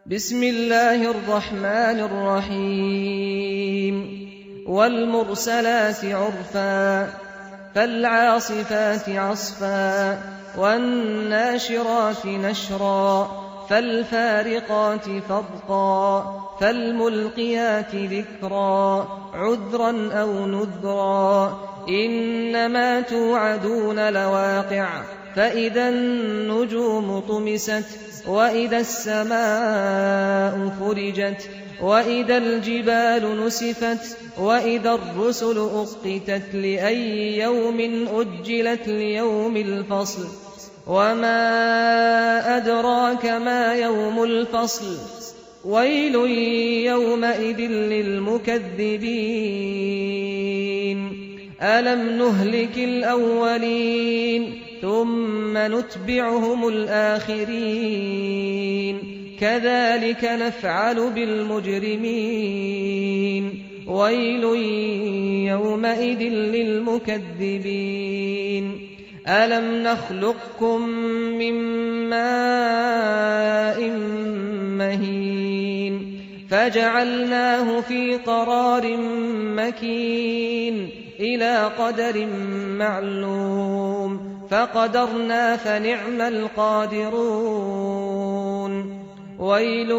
بسم الله الرحمن الرحيم والمرسلات عرفا فالعاصفات عصفا والناشرات نشرا فالفارقات فرقا فالملقيات ذكرا عذرا أو نذرا إنما توعدون لواقع فإذا النجوم طمست وإذا السماء فرجت وإذا الجبال نسفت وإذا الرسل أقتت لأي يوم أجلت ليوم الفصل وما أدراك ما يوم الفصل ويل يومئذ للمكذبين ألم نهلك الأولين ثم نتبعهم الآخرين كذلك نفعل بالمجرمين ويل يومئذ للمكذبين ألم نخلقكم من ماء مهين فجعلناه في قرار مكين إلى قدر معلوم فقدرنا فنعم القادرون ويل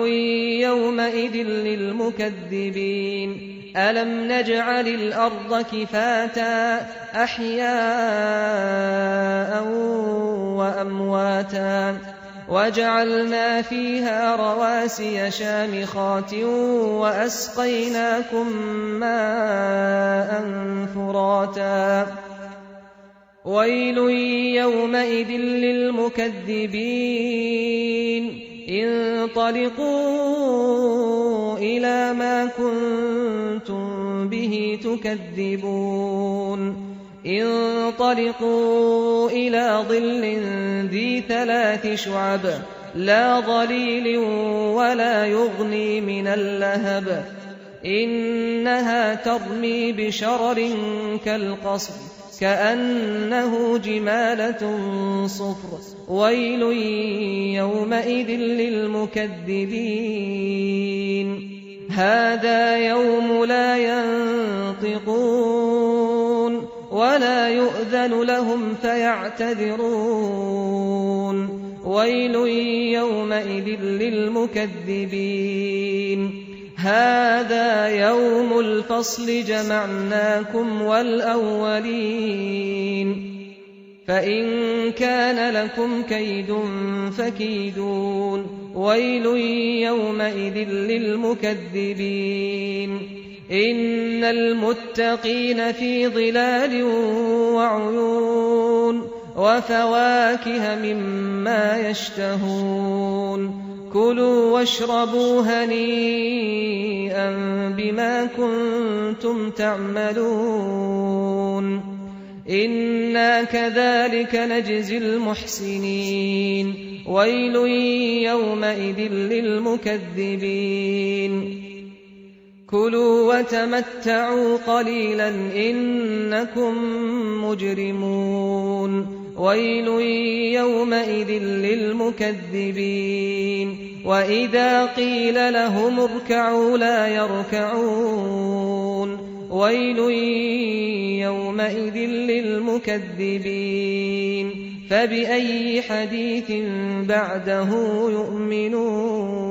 يومئذ للمكذبين ألم نجعل الأرض كفاتا أحياء وأمواتا وجعلنا فيها رواسي شامخات وأسقيناكم ماء فراتا ويل يومئذ للمكذبين انطلقوا إلى ما كنتم به تكذبون انطلقوا إلى ظل ذي 3 شعب لا ظليل ولا يغني من اللهب إنها ترمي بشرر كالقصر كأنه جمالة صفر ويل يومئذ للمكذبين هذا يوم لا ينطقون ولا يؤذن لهم فيعتذرون ويل يومئذ للمكذبين هذا يوم الفصل جمعناكم والأولين فإن كان لكم كيد فكيدون ويل يومئذ للمكذبين إن المتقين في ظلال وعيون وفواكه مما يشتهون كلوا واشربوا هنيئا بما كنتم تعملون إنا كذلك نجزي المحسنين ويل يومئذ للمكذبين كلوا وتمتعوا قليلا إنكم مجرمون ويل يومئذ للمكذبين وإذا قيل لهم اركعوا لا يركعون ويل يومئذ للمكذبين فبأي حديث بعده يؤمنون